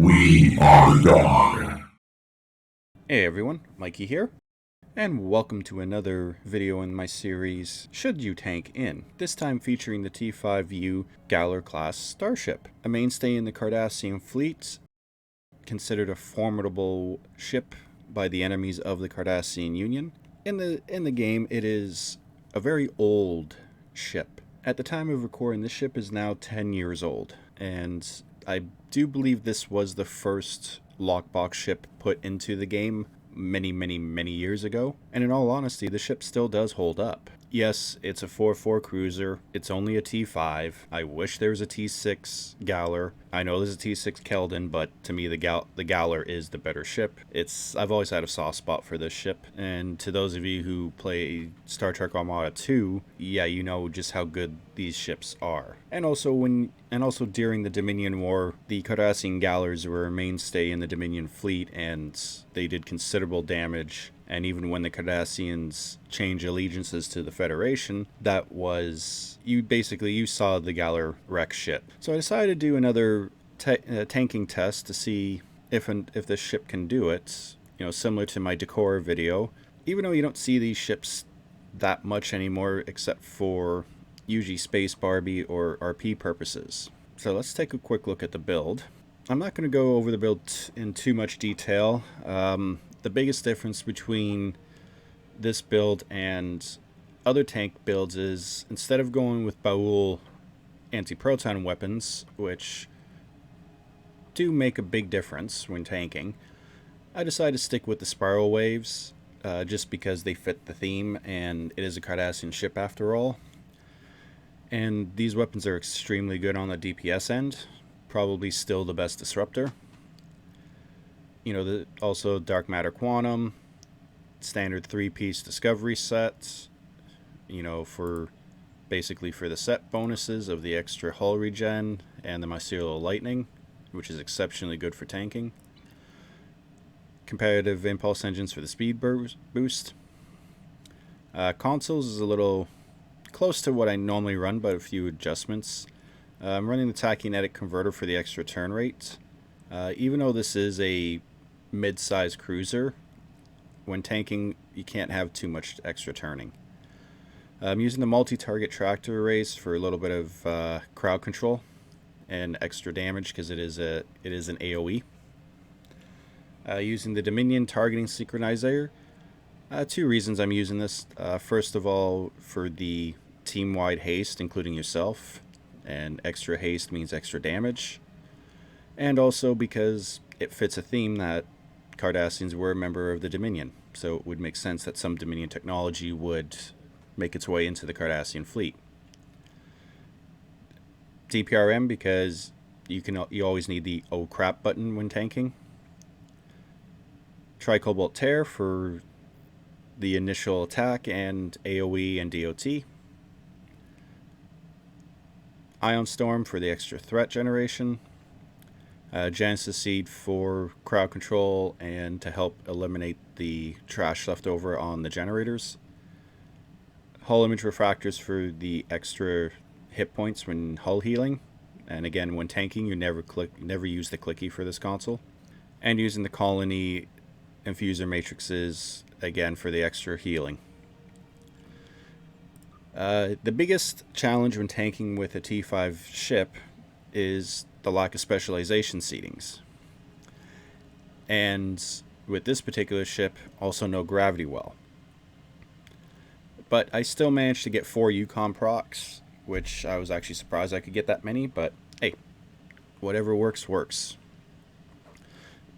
We are God. Hey everyone, Mikey here, and welcome to another video in my series, Should You Tank In? This time featuring the T5U Galor class starship, a mainstay in the Cardassian fleet, considered a formidable ship by the enemies of the Cardassian Union. In the game, it is a very old ship. At the time of recording, this ship is now 10 years old, and I do believe this was the first lockbox ship put into the game many years ago. And in all honesty, the ship still does hold up. Yes, it's a 4-4 cruiser. It's only a T5. I wish there was a T6 Galor. I know there's a T6 Keldon, but to me the Galor is the better ship. I've always had a soft spot for this ship, and to those of you who play Star Trek Armada 2, yeah, you know just how good these ships are. And also during the Dominion War, the Cardassian Galors were a mainstay in the Dominion fleet, and they did considerable damage. And even when the Cardassians changed allegiances to the Federation, that was, you saw the Galor wreck ship. So I decided to do another tanking test to see if this ship can do it. You know, similar to my Decor video. Even though you don't see these ships that much anymore, except for usually Space Barbie or RP purposes. So let's take a quick look at the build. I'm not going to go over the build in too much detail. The biggest difference between this build and other tank builds is, instead of going with Baul anti-proton weapons, which do make a big difference when tanking, I decided to stick with the spiral waves, just because they fit the theme, and it is a Cardassian ship after all. And these weapons are extremely good on the DPS end, probably still the best disruptor. You know, also Dark Matter Quantum, standard 3-piece Discovery set, you know, basically for the set bonuses of the extra hull regen and the Mycelial Lightning, which is exceptionally good for tanking. Competitive impulse engines for the speed boost. Consoles is a little close to what I normally run, but a few adjustments. I'm running the tachynetic converter for the extra turn rate. Even though this is a mid-size cruiser, when tanking you can't have too much extra turning. I'm using the multi-target tractor arrays for a little bit of crowd control and extra damage, because it is an AoE. Using the Dominion targeting synchronizer. Two reasons I'm using this. First of all, for the team-wide haste, including yourself, and extra haste means extra damage. And also because it fits a theme that Cardassians were a member of the Dominion, so it would make sense that some Dominion technology would make its way into the Cardassian fleet. DPRM, because you always need the oh crap button when tanking. Tricobalt Tear for the initial attack and AoE and DOT. Ion Storm for the extra threat generation. Genesis Seed for crowd control and to help eliminate the trash left over on the generators. Hull Image Refractors for the extra hit points when hull healing. And again, when tanking, you never use the clicky for this console. And using the Colony Infuser Matrices, again, for the extra healing. The biggest challenge when tanking with a T5 ship is the lack of specialization seatings. And with this particular ship, also no gravity well. But I still managed to get 4 Yukon procs, which I was actually surprised I could get that many, but hey, whatever works, works.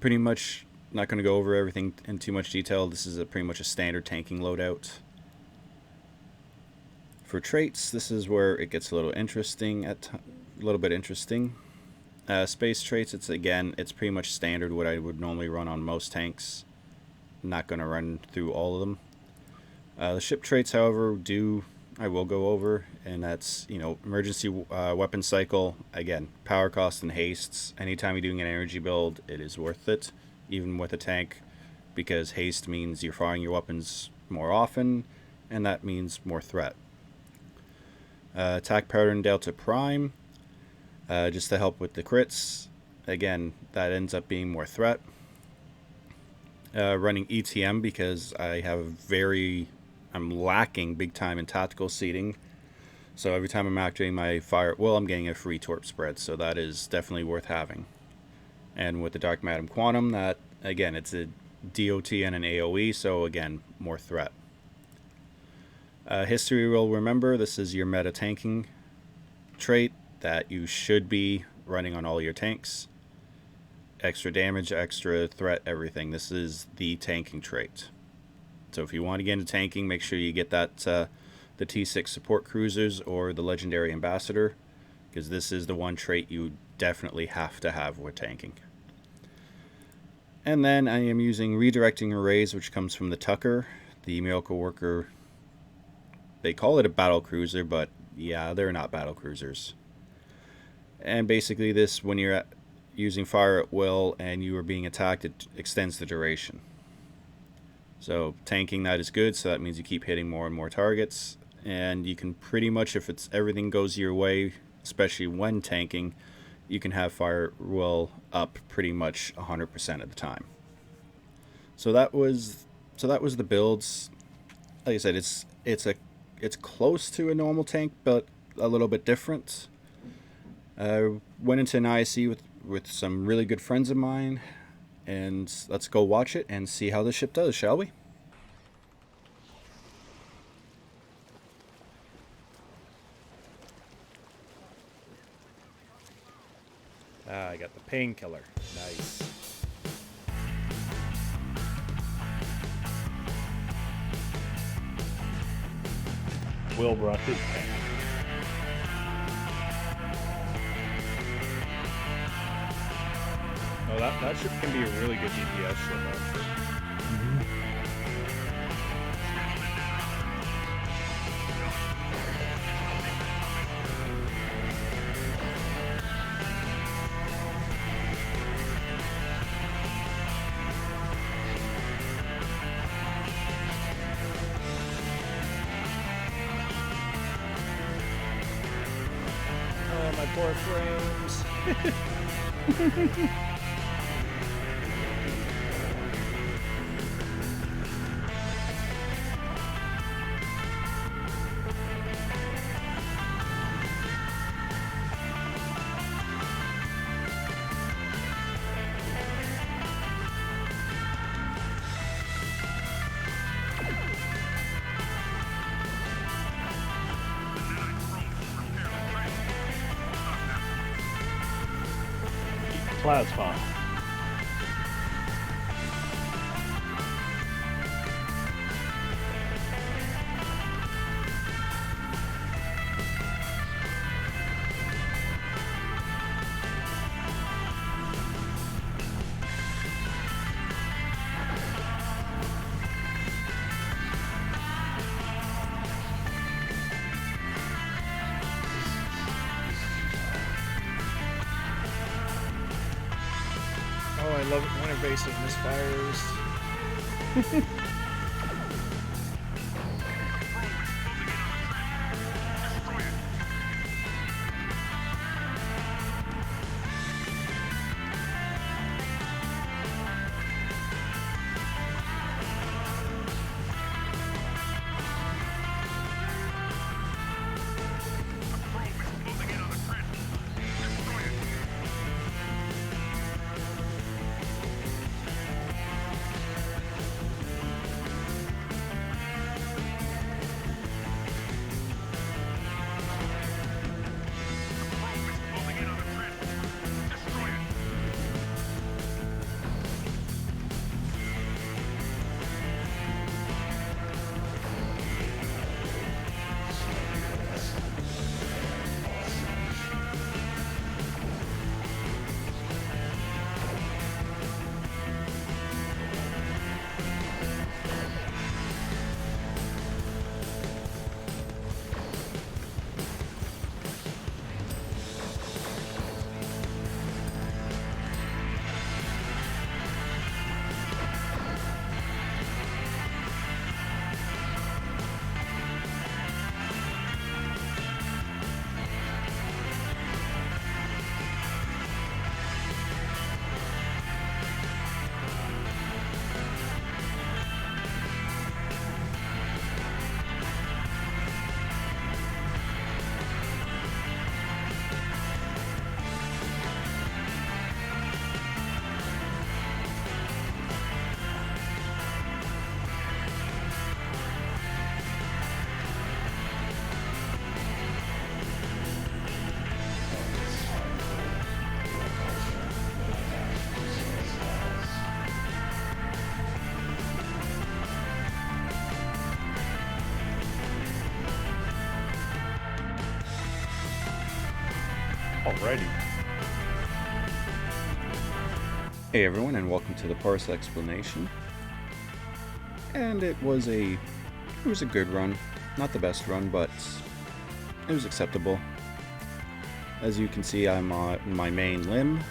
Pretty much not going to go over everything in too much detail. This is pretty much a standard tanking loadout. For traits, this is where it gets a little interesting, Space traits, it's pretty much standard what I would normally run on most tanks. I'm not going to run through all of them. The ship traits, however, I will go over, and that's, you know, emergency weapon cycle. Again, power cost and hastes. Anytime you're doing an energy build, it is worth it, even with a tank, because haste means you're firing your weapons more often, and that means more threat. Attack pattern Delta Prime, just to help with the crits. again, that ends up being more threat. Running ETM because I'm lacking big time in tactical seating. So every time I'm activating my fire at will, I'm getting a free torp spread. So that is definitely worth having. And with the Dark Madam Quantum, that, again, it's a DOT and an AoE, so again, more threat. History will remember, this is your meta tanking trait that you should be running on all your tanks. Extra damage, extra threat, everything. This is the tanking trait. So if you want to get into tanking, make sure you get that the T6 support cruisers or the legendary ambassador, because this is the one trait you definitely have to have with tanking. And then I am using redirecting arrays, which comes from the Tucker, the miracle worker. They call it a battle cruiser, but yeah, they're not battle cruisers. And basically this, when you're using fire at will and you are being attacked, it extends the duration. So tanking that is good, so that means you keep hitting more and more targets, and you can pretty much, if everything goes your way, especially when tanking, you can have fire at will up pretty much 100% of the time. So that was the builds. Like I said, it's close to a normal tank, but a little bit different. Went into an ISE with some really good friends of mine, and let's go watch it and see how the ship does, shall we? I got the painkiller. Nice. Will brought his tank. Oh, that ship can be a really good DPS ship, actually. Oh, my poor frames. Plasma. Oh, I love it when invasive misfires. Alrighty. Hey everyone, and welcome to the parse explanation. And it was a good run. Not the best run, but it was acceptable. As you can see, I'm on my main limb,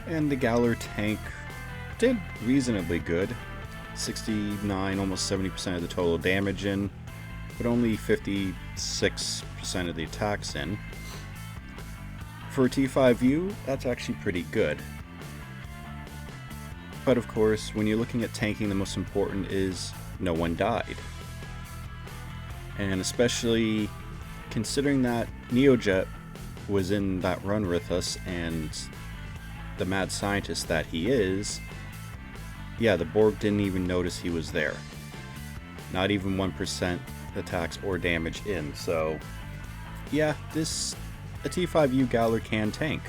and the Galor tank did reasonably good. 69, almost 70% of the total damage in, but only 56% of the attacks in. For a T5U, that's actually pretty good. But of course, when you're looking at tanking, the most important is no one died. And especially considering that Neojet was in that run with us, and the mad scientist that he is, yeah, the Borg didn't even notice he was there. Not even 1% attacks or damage in, so yeah, a T5U Galor can tank.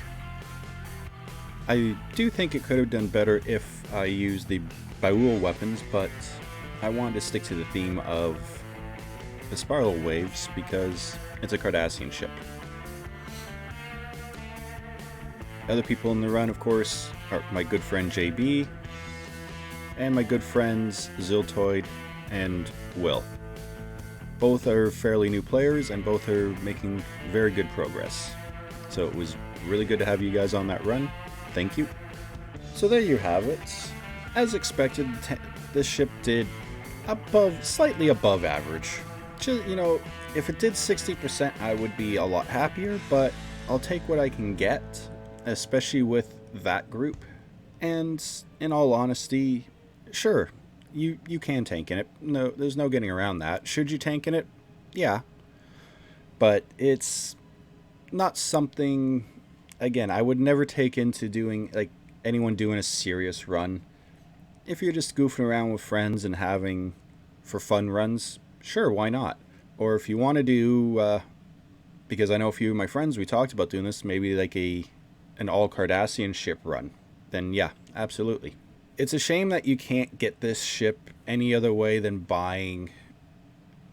I do think it could have done better if I used the Baul weapons, but I wanted to stick to the theme of the spiral waves because it's a Cardassian ship. Other people in the run, of course, are my good friend JB and my good friends Ziltoid and Will. Both are fairly new players and both are making very good progress. So it was really good to have you guys on that run. Thank you. So there you have it. As expected, this ship did slightly above average. Just, you know, if it did 60%, I would be a lot happier, but I'll take what I can get, especially with that group. And in all honesty, sure, you can tank in it. No, there's no getting around that. Should you tank in it? Yeah. But it's not something, again, I would never take into doing, like, anyone doing a serious run. If you're just goofing around with friends and having for fun runs, sure, why not? Or if you want to do, because I know a few of my friends, we talked about doing this, maybe like an all Cardassian ship run, then yeah, absolutely. It's a shame that you can't get this ship any other way than buying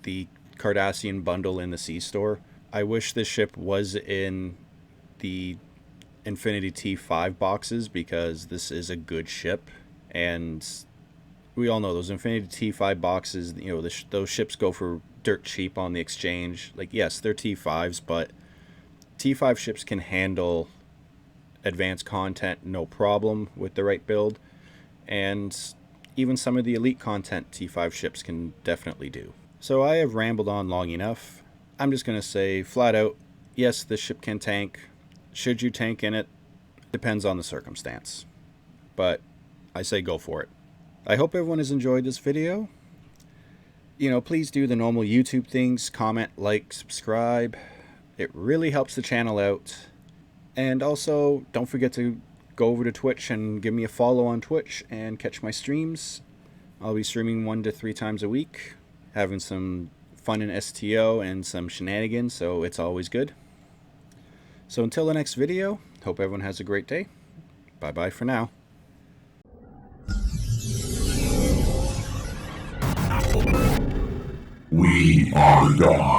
the Cardassian bundle in the C-store. I wish this ship was in the Infinity T5 boxes because this is a good ship, and we all know those Infinity T5 boxes, you know, those ships go for dirt cheap on the exchange. Like, yes, they're T5s, but T5 ships can handle advanced content no problem with the right build, and even some of the elite content T5 ships can definitely do. So I have rambled on long enough. I'm just going to say flat out, yes, this ship can tank. Should you tank in it? Depends on the circumstance. But I say go for it. I hope everyone has enjoyed this video. You know, please do the normal YouTube things. Comment, like, subscribe. It really helps the channel out. And also, don't forget to go over to Twitch and give me a follow on Twitch and catch my streams. I'll be streaming 1 to 3 times a week. Having some fun in STO and some shenanigans, so it's always good. So until the next video, hope everyone has a great day. Bye-bye for now. We are God.